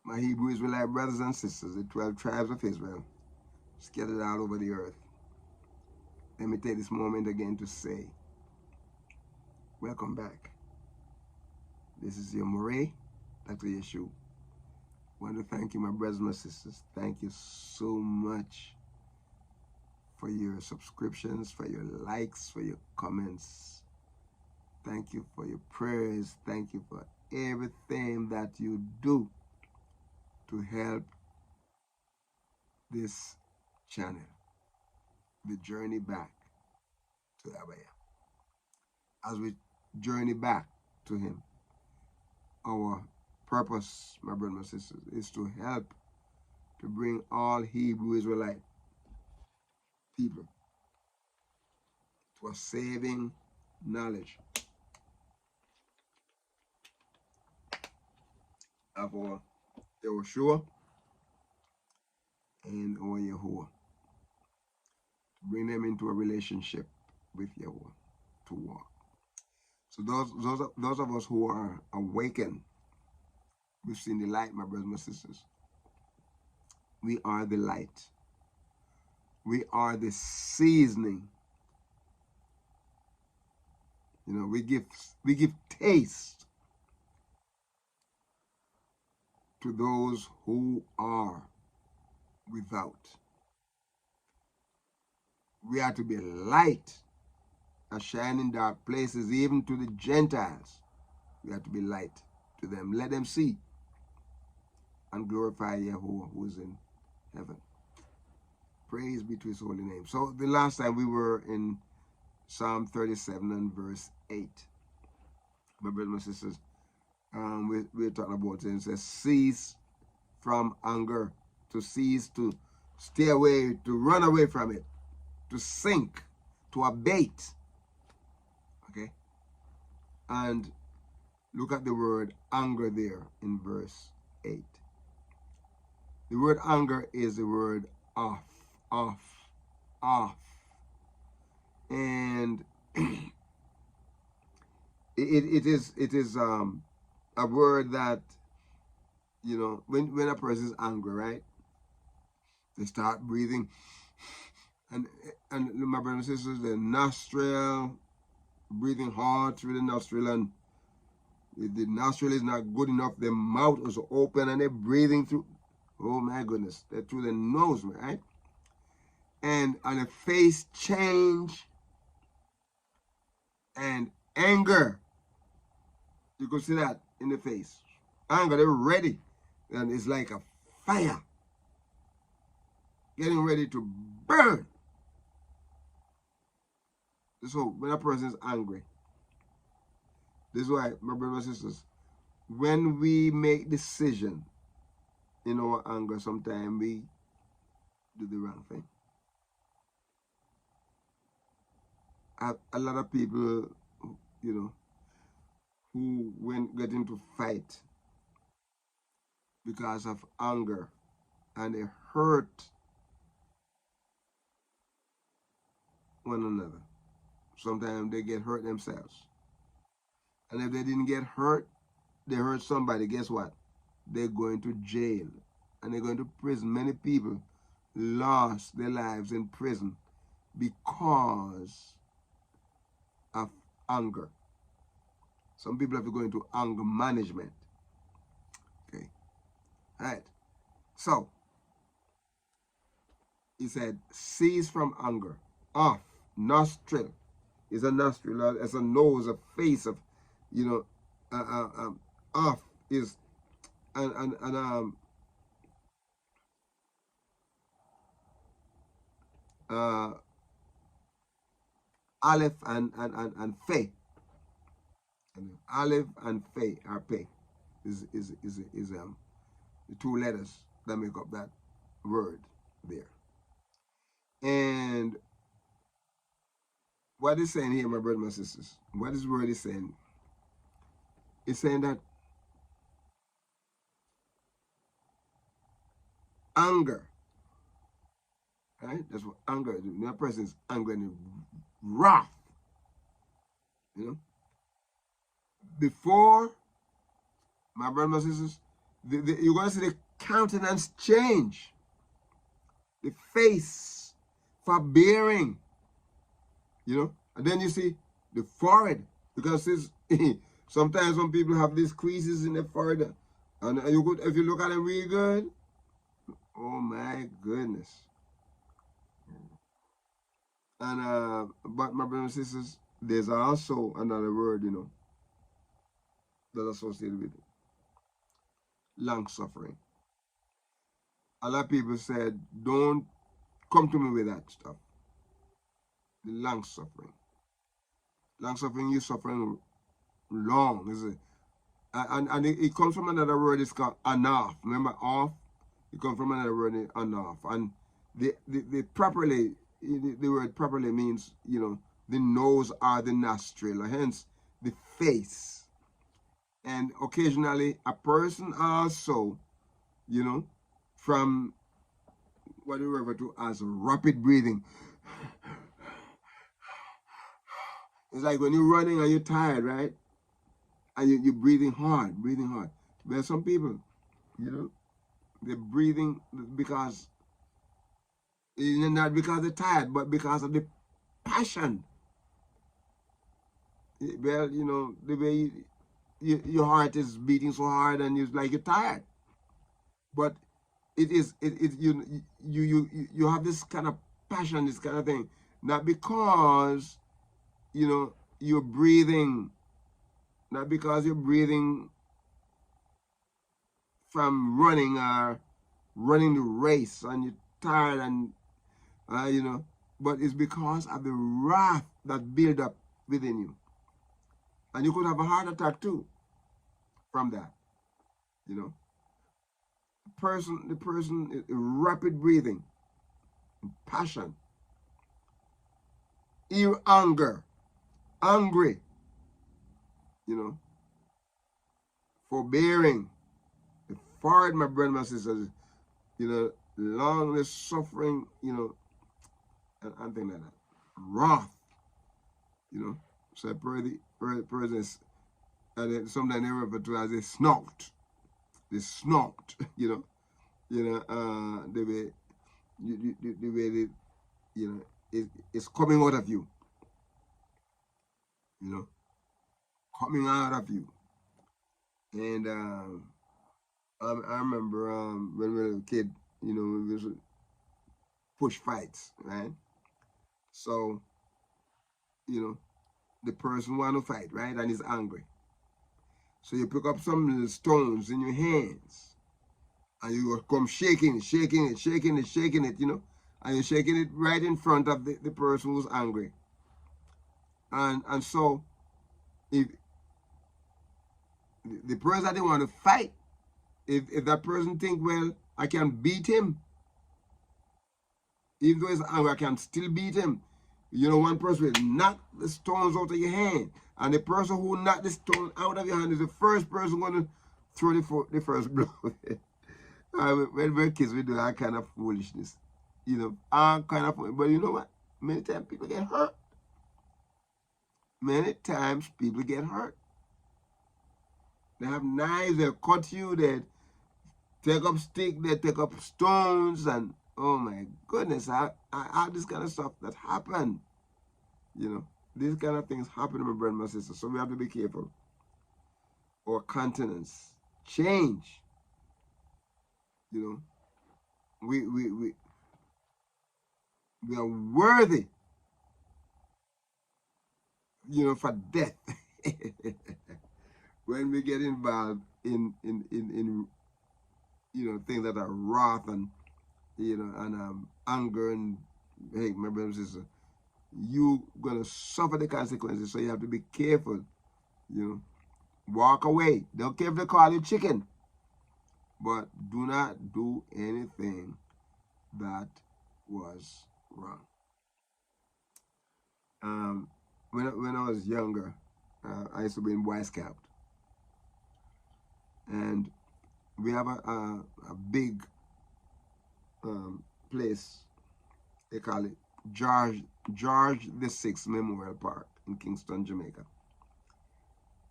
My Hebrew Israelite brothers and sisters, the 12 tribes of Israel, scattered all over the earth. Let me take this moment again to say, welcome back. This is your Moray, Dr. Yeshu. I want to thank you, my brothers and my sisters. Thank you so much for your subscriptions, for your likes, for your comments. Thank you for your prayers. Thank you for everything that you do to help this channel, the journey back to Abaya. As we journey back to him, our purpose, my brothers and sisters, is to help to bring all Hebrew Israelite people to a saving knowledge of our Yahushua and our Yahuwah, to bring them into a relationship with Yahuwah to walk. So those of us who are awakened, we've seen the light, my brothers and sisters. We are the light. We are the seasoning. You know, we give taste to those who are without. We are to be light, a shining dark places, even to the Gentiles. We are to be light to them. Let them see and glorify Yahuwah who is in heaven. Praise be to his holy name. So the last time we were in Psalm 37 and verse 8. My brothers and sisters, we're talking about it. It says, cease from anger, to cease, to stay away, to run away from it, to sink, to abate. Okay? And look at the word anger there in verse 8. The word anger is the word off. And it is a word that, you know, when a person is angry, right? They start breathing, and my brothers and sisters, the nostril, breathing hard through the nostril, and if the nostril is not good enough, the mouth is open and they're breathing through. Oh my goodness, they're through the nose, right? And the face change and anger. You can see that in the face. Anger, they're ready. And it's like a fire getting ready to burn. So when a person is angry, this is why, my brothers and sisters, when we make decision in our anger, sometimes we do the wrong thing. A lot of people, you know, who get into fight because of anger, and they hurt one another. Sometimes they get hurt themselves. And if they didn't get hurt, they hurt somebody, guess what? They're going to jail and they're going to prison. Many people lost their lives in prison because of anger. Some people have to go into anger management. Okay. All right. So, he said, cease from anger. Off. Nostril is a nostril, as a nose, a face of, you know, off is aleph and fe. Aleph and fe are pe. Is the two letters that make up that word there. And what is saying here, my brothers and my sisters, what this word is saying? It's saying that anger, right? That's what anger is. That person is angry and wrath. You know? Before, my brothers and sisters, you're going to see the countenance change, the face forbearing, you know. And then you see the forehead, because it's, sometimes when people have these creases in their forehead, and you could, if you look at them really good, oh my goodness. And but my brothers and sisters, there's also another word, you know, that's associated with it. Long suffering. A lot of people said, don't come to me with that stuff. The long suffering. Long suffering, you're suffering long, is it? And it comes from another word, it's called enough. Remember off? It comes from another word, enough. And the properly, the word properly means, you know, the nose or the nostril, or hence the face. And occasionally a person also, you know, from what we refer to as rapid breathing. It's like when you're running and you're tired, right? And you're breathing hard, breathing hard. But some people, you know, they're breathing because, not because they're tired, but because of the passion. Well, you know, the way your heart is beating so hard and you're like you're tired. But you have this kind of passion, this kind of thing, not because, you know, you're breathing, not because you're breathing from running or running the race and you're tired and you know, but it's because of the wrath that build up within you, and you could have a heart attack too from that, you know. The person, rapid breathing, passion, anger, angry, you know, forbearing, the forward, my brother, my sisters, you know, long suffering, you know, and things like that. Wrath, you know. So persons, and sometimes they refer to as a snort. They snort, you know. The way the way they, you know, it's coming out of you, you know, coming out of you. And I remember when we were a kid, you know, we was push fights, right? So, you know, the person want to fight, right? And is angry. So you pick up some little stones in your hands and you come shaking it, you know, and you're shaking it right in front of the person who's angry. And so if the person that they want to fight, if that person think, well, I can beat him, even though he's angry, I can still beat him. You know, one person will knock the stones out of your hand, and the person who knocked the stone out of your hand is the first person going to throw the first blow. When we're kids, we do that kind of foolishness. You know, all kind of, but you know what? Many times people get hurt. Many times people get hurt. They have knives, they'll cut you, they take up stick, they take up stones, and oh my goodness, I this kind of stuff that happened. You know, these kind of things happen to my brother and my sister, so we have to be careful. Our countenance change. You know, we are worthy, you know, for death when we get involved in you know, things that are wrath and, you know, and anger. And hey, my brother and sister, you gonna suffer the consequences, so you have to be careful. You know, walk away. Don't care if they call you chicken, but do not do anything that was wrong. When I was younger, I used to be in Boy Scout, and we have a big place. They call it George the Sixth Memorial Park in Kingston, Jamaica.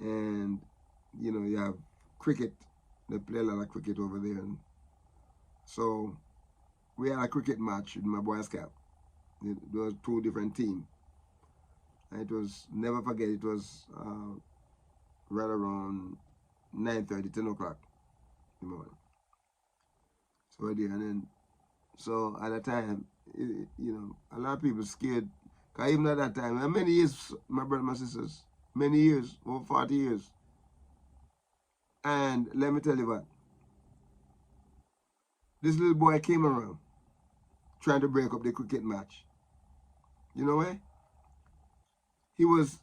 And you know, you have cricket They play a lot of cricket over there. And so we had a cricket match with my Boy Scout. There was two different teams. And it was, never forget, it was right around 9:30, 10 o'clock in the morning. So we're there, and then, so at that time, you know, a lot of people scared. Because even at that time, and many years, my brother and my sisters, many years, over 40 years. And let me tell you what, this little boy came around trying to break up the cricket match. You know why? He was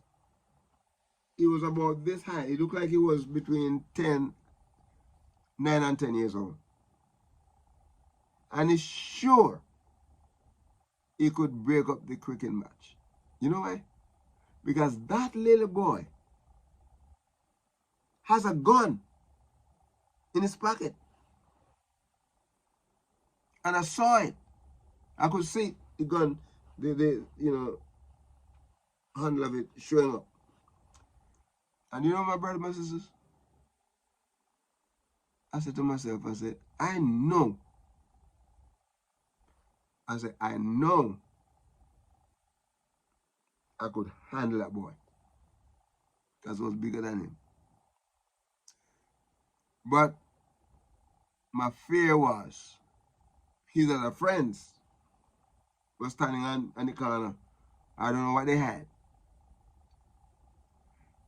about this high. He looked like he was between 9 and 10 years old. And he's sure he could break up the cricket match. You know why? Because that little boy has a gun in his pocket. And I saw it. I could see the gun, the handle of it showing up. And you know, my brother, my sisters, I said to myself, I said, I know I could handle that boy. Because I was bigger than him. But my fear was his other friends were standing on the corner. I don't know what they had.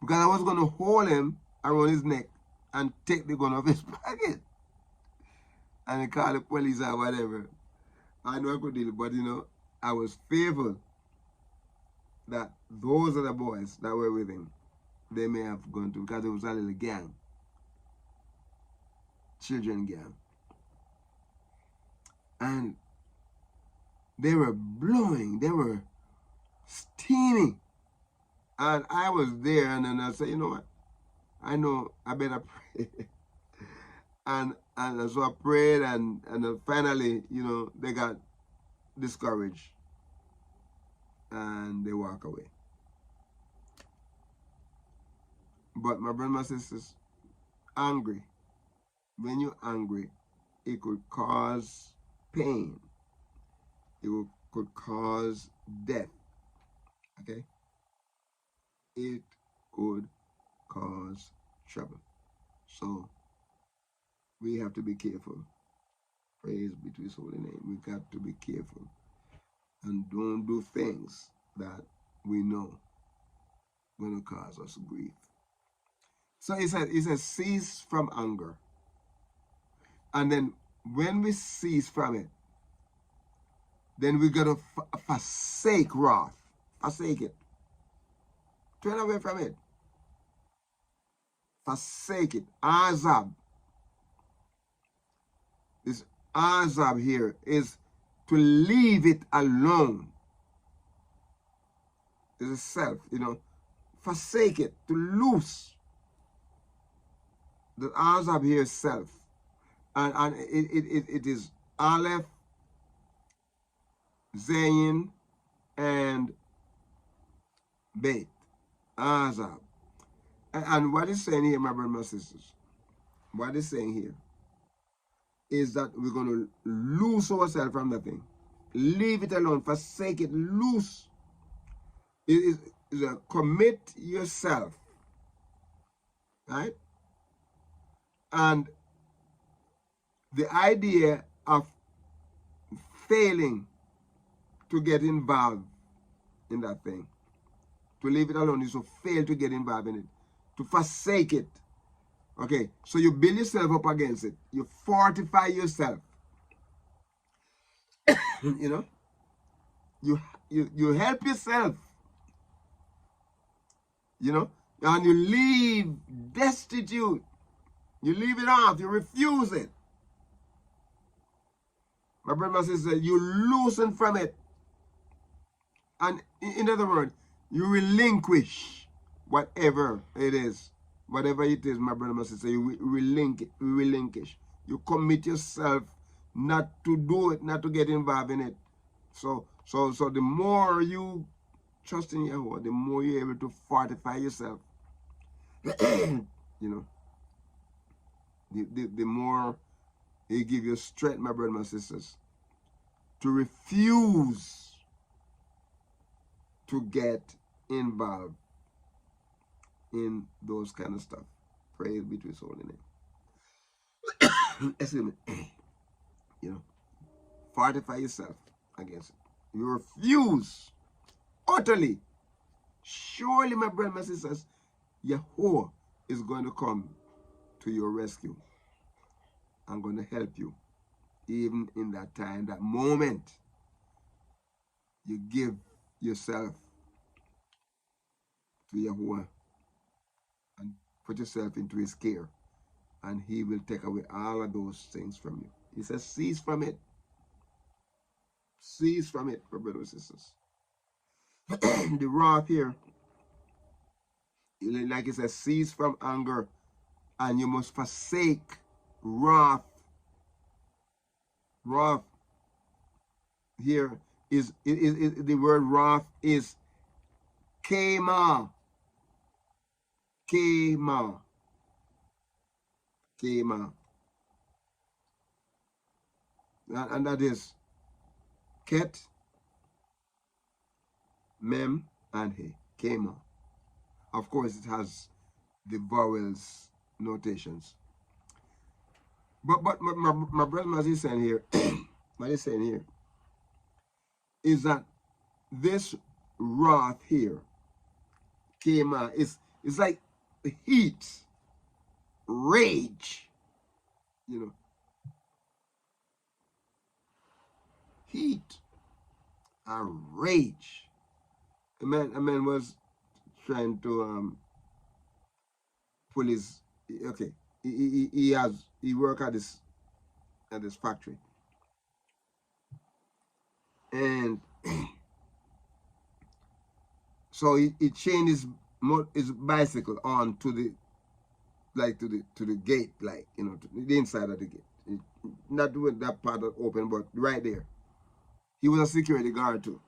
Because I was going to hold him around his neck and take the gun off his pocket. And they call the police or whatever. I know I could deal, but you know, I was fearful that those other boys that were with him, they may have gone to, because it was a little gang. Children gang. And they were blowing, they were steaming. And I was there, and then I said, you know what? I know I better pray. and so I prayed, and then finally, you know, they got discouraged. And they walk away. But my brothers and my sisters, angry. When you're angry, it could cause pain. It could cause death. Okay? It could cause trouble. So we have to be careful. Praise be to his holy name. We got to be careful. And don't do things that we know going to cause us grief. So he says, cease from anger. And then when we cease from it, then we got to forsake wrath. Forsake it. Turn away from it. Forsake it. Azab. This azab here is to leave it alone. It's a self, you know. Forsake it, to loose. The azab here is self. And it is Aleph, Zayin, and Beit. Azab. And what it's saying here, my brothers and my sisters, what it's saying here is that we're going to loose ourselves from that thing. Leave it alone. Forsake it. Loose. It is a commit yourself. Right? And the idea of failing to get involved in that thing, to leave it alone, is to fail to get involved in it, to forsake it. Okay, so you build yourself up against it. You fortify yourself. You know, you help yourself. You know, and you leave destitute. You leave it off. You refuse it. My brother and sister, you loosen from it. And in other words, you relinquish whatever it is. Whatever it is, my brother and sister, you relinquish. You commit yourself not to do it, not to get involved in it. So the more you trust in Yahweh, the more you're able to fortify yourself. You know. the more he give you strength, my brothers and sisters, to refuse to get involved in those kind of stuff. Praise be to his holy name. Excuse me. You know, fortify yourself against it. You refuse utterly. Surely, my brothers and sisters, Yahuwah is going to come to your rescue. I'm going to help you. Even in that time, that moment, you give yourself to Yahuwah and put yourself into his care, and he will take away all of those things from you. He says, cease from it. Cease from it, my brothers and sisters. The wrath here, like it says, cease from anger, and you must forsake wrath. Wrath here is the word wrath is kema. Kema. Kema. And that is ket, mem, and he. Kema. Of course, it has the vowels notations. But my brother, as he's saying here, what he's saying here is that this wrath here came out. It's like the heat, rage, you know. Heat and rage. A man was trying to pull his, okay, he work at this factory, and so he chained his bicycle on to the gate, like, you know, to the inside of the gate, not doing that part open, but right there. He was a security guard too,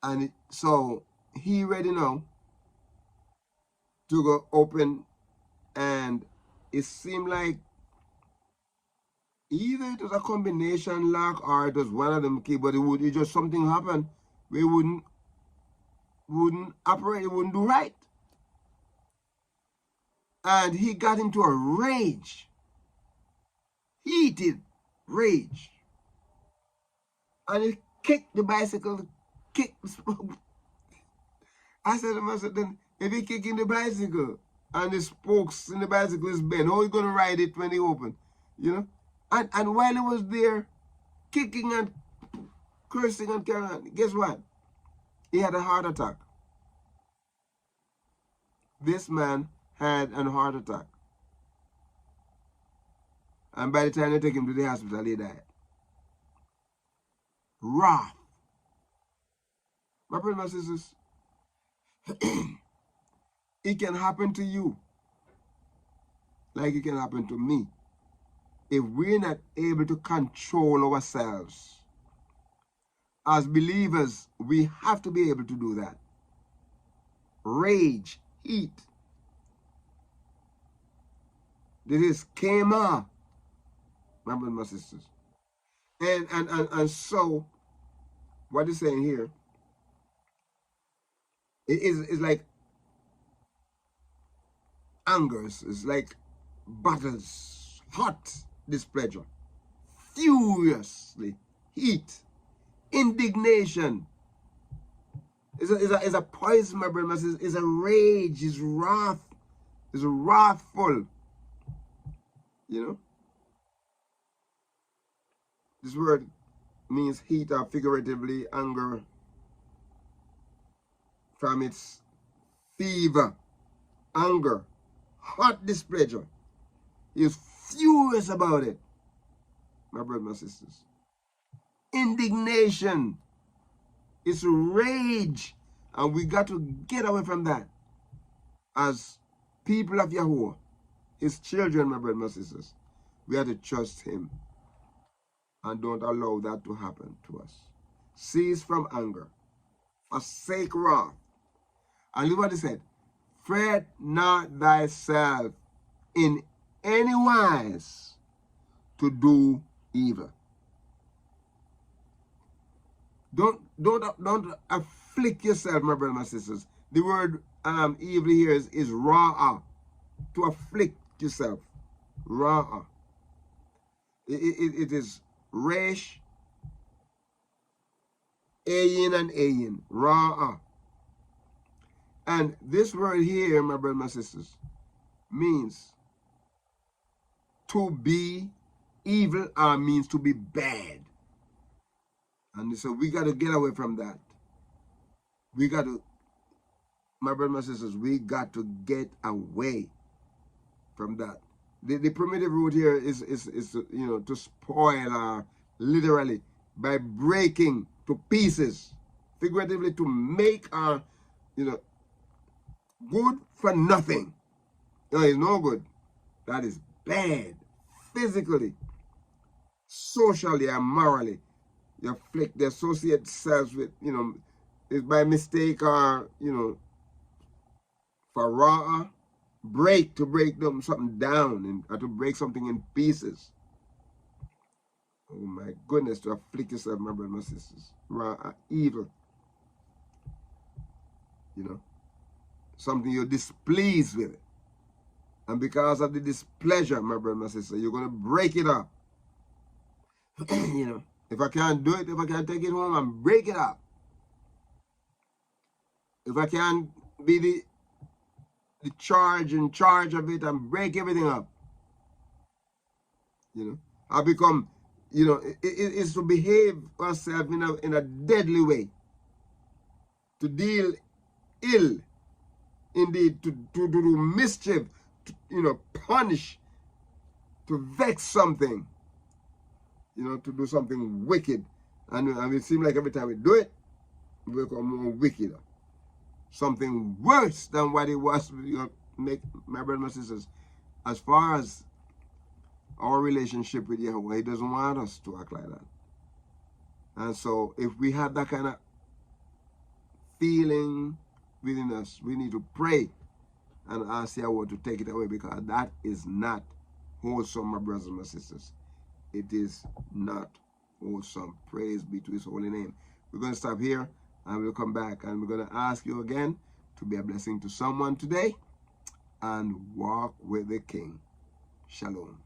and so he ready now to go open, and it seemed like either it was a combination lock or it was one of them key, but it just something happened. We wouldn't operate, it wouldn't do right. And he got into a rage. Heated rage. And he kicked the bicycle, I said to myself, then if he kicking the bicycle and the spokes in the bicycle is bent, how are you gonna ride it when he open? You know? And while he was there kicking and cursing and carrying on, guess what? He had a heart attack. This man had a heart attack. And by the time they take him to the hospital, he died. Wrath. My brothers and sisters, it can happen to you like it can happen to me if we're not able to control ourselves. As believers, we have to be able to do that. Rage, heat. This is kema, my brothers and sisters. And so, what he's saying here, it's like anger, it's like battles, hot displeasure, furiously, heat, indignation. It's a poison, my brothers. It's a rage, it's wrath, it's wrathful. You know? This word means heat or figuratively anger from its fever, anger, hot displeasure. He is furious about it, my brothers and sisters. Indignation. It's rage. And we got to get away from that as people of Yahuwah, his children, my brothers and sisters. We have to trust him and don't allow that to happen to us. Cease from anger. Forsake wrath. And look what he said. Fret not thyself in any wise to do evil. Don't afflict yourself, my brothers and sisters. The word evil here is ra'a, to afflict yourself. Ra'a. It is resh, ayin, and ayin. Ra'a. And this word here, my brothers and sisters, means to be evil, or means to be bad. And so we got to get away from that. We got to, my brothers and sisters, we got to get away from that. The primitive root here is to spoil, literally by breaking to pieces, figuratively to make good for nothing. It's no good. That is bad, physically, socially, and morally. You afflict the associate selves with, is by mistake, or, for raw, to break them something down, or to break something in pieces. Oh my goodness, to afflict yourself, my brothers and sisters. Raw, evil. Something you're displeased with. And because of the displeasure, my brother and sister, you're going to break it up. If I can't do it, if I can't take it home and break it up. If I can't be the in charge of it and break everything up. I become, it's to behave ourselves in a deadly way. To deal ill, indeed, to do mischief, to punish, to vex something, to do something wicked. And it seems like every time we do it, we become more wicked. Something worse than what it was, make my brothers and sisters. As far as our relationship with Yahweh, He doesn't want us to act like that. And so if we have that kind of feeling within us, we need to pray and ask Yahweh to take it away, because that is not wholesome, my brothers and my sisters. It is not wholesome. Praise be to His holy name. We're going to stop here and we'll come back, and we're going to ask you again to be a blessing to someone today and walk with the King. Shalom.